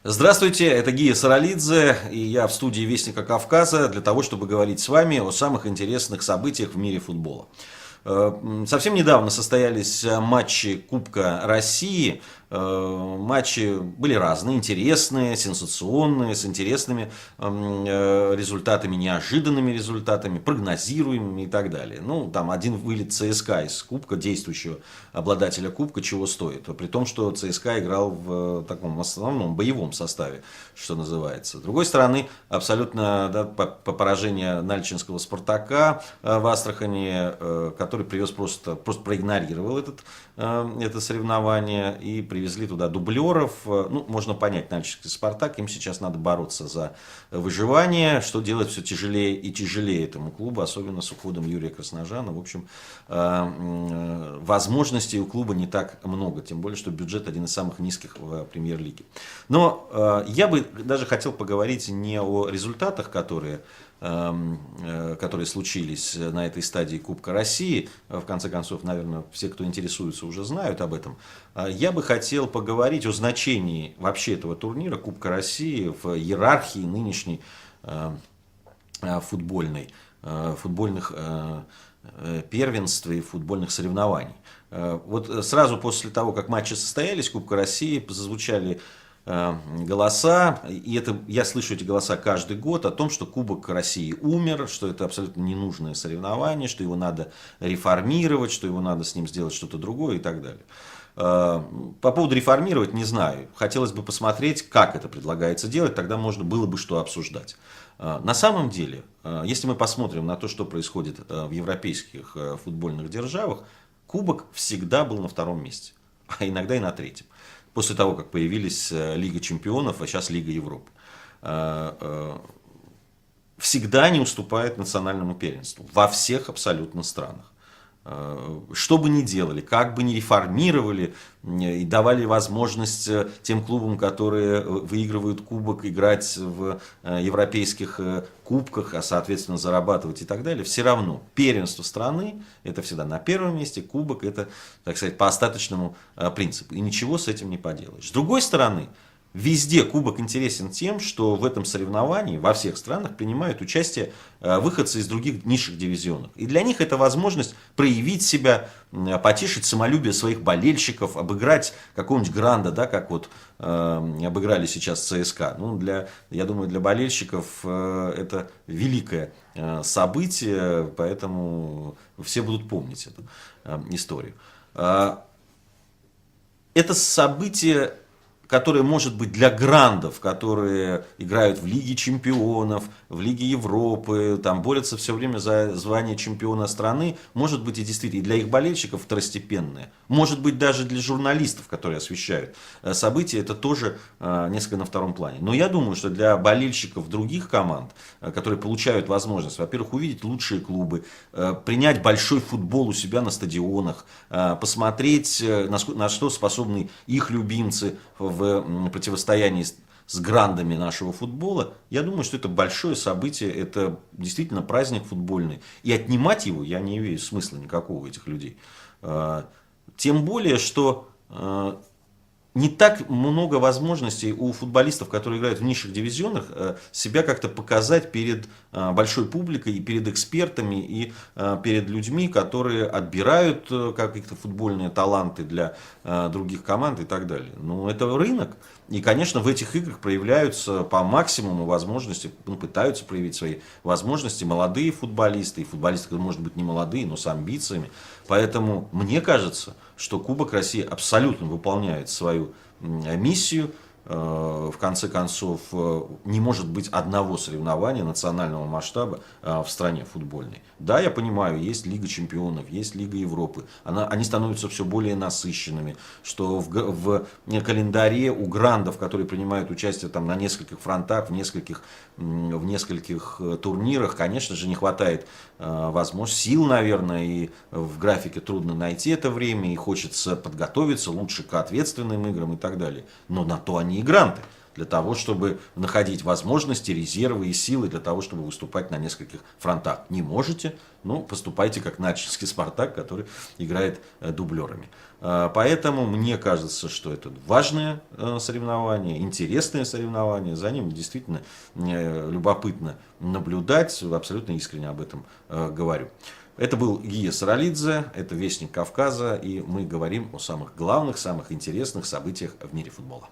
Здравствуйте, это Гия Саралидзе, и я в студии Вестника Кавказа для того, чтобы говорить с вами о самых интересных событиях в мире футбола. Совсем недавно состоялись матчи Кубка России. Матчи были разные, интересные, сенсационные, с интересными результатами, неожиданными результатами, прогнозируемыми и так далее. Ну, там один вылет ЦСКА из Кубка, действующего обладателя Кубка, чего стоит. При том, что ЦСКА играл в таком основном боевом составе, что называется. С другой стороны, абсолютно по поражению Нальчинского Спартака в Астрахани, который привез просто проигнорировал это соревнование и привезли туда дублеров. Ну, можно понять, Нальчинский Спартак, им сейчас надо бороться за выживание, что делать все тяжелее и тяжелее этому клубу, особенно с уходом Юрия Красножана. В общем, возможностей у клуба не так много, тем более, что бюджет один из самых низких в премьер-лиге. Но я бы даже хотел поговорить не о результатах, которые случились на этой стадии Кубка России. В конце концов, наверное, все, кто интересуется, уже знают об этом. Я бы хотел поговорить о значении вообще этого турнира Кубка России в иерархии нынешней футбольных первенств и футбольных соревнований. Вот сразу после того, как матчи состоялись Кубка России, зазвучали голоса, и это, я слышу эти голоса каждый год, о том, что Кубок России умер, что это абсолютно ненужное соревнование, что его надо реформировать, что его надо с ним сделать что-то другое и так далее. По поводу реформировать не знаю. Хотелось бы посмотреть, как это предлагается делать, тогда можно было бы что обсуждать. На самом деле, если мы посмотрим на то, что происходит в европейских футбольных державах, Кубок всегда был на втором месте, а иногда и на третьем. После того, как появились Лига Чемпионов, а сейчас Лига Европы. Всегда не уступает национальному первенству. Во всех абсолютно странах. Что бы ни делали, как бы ни реформировали и давали возможность тем клубам, которые выигрывают кубок, играть в европейских кубках, а соответственно зарабатывать и так далее, все равно первенство страны это всегда на первом месте, кубок это, так сказать, по остаточному принципу. И ничего с этим не поделаешь. С другой стороны, везде кубок интересен тем, что в этом соревновании во всех странах принимают участие выходцы из других низших дивизионов. И для них это возможность проявить себя, потешить самолюбие своих болельщиков, обыграть какого-нибудь Гранда, да, как вот обыграли сейчас ЦСКА. Ну, я думаю, для болельщиков это великое событие, поэтому все будут помнить эту историю. Это событие, которое может быть для грандов, которые играют в Лиге Чемпионов, в Лиге Европы, там борются все время за звание чемпиона страны, может быть и действительно и для их болельщиков второстепенное. Может быть даже для журналистов, которые освещают события, это тоже несколько на втором плане. Но я думаю, что для болельщиков других команд, которые получают возможность, во-первых, увидеть лучшие клубы, принять большой футбол у себя на стадионах, посмотреть, на что способны их любимцы в противостоянии с грандами нашего футбола, я думаю, что это большое событие, это действительно праздник футбольный. И отнимать его я не вижу смысла никакого у этих людей. Тем более, что не так много возможностей у футболистов, которые играют в низших дивизионах, себя как-то показать перед большой публикой, и перед экспертами, и перед людьми, которые отбирают какие-то футбольные таланты для других команд и так далее. Но это рынок. И, конечно, в этих играх проявляются по максимуму возможности, пытаются проявить свои возможности молодые футболисты, и футболисты, которые, может быть, не молодые, но с амбициями. Поэтому мне кажется, что Кубок России абсолютно выполняет свою миссию. В конце концов, не может быть одного соревнования национального масштаба в стране футбольной. Да, я понимаю, есть Лига Чемпионов, есть Лига Европы. Они становятся все более насыщенными, что в календаре у грандов, которые принимают участие там, на нескольких фронтах, в нескольких турнирах, конечно же, не хватает возможности, сил, наверное, и в графике трудно найти это время, и хочется подготовиться лучше к ответственным играм и так далее. Но на то они и гранты. для того, чтобы находить возможности, резервы и силы для того, чтобы выступать на нескольких фронтах. Не можете, ну, поступайте как Начинский «Спартак», который играет дублерами. Поэтому мне кажется, что это важное соревнование, интересное соревнование. За ним действительно любопытно наблюдать. Абсолютно искренне об этом говорю. Это был Гия Саралидзе, это «Вестник Кавказа», и мы говорим о самых главных, самых интересных событиях в мире футбола.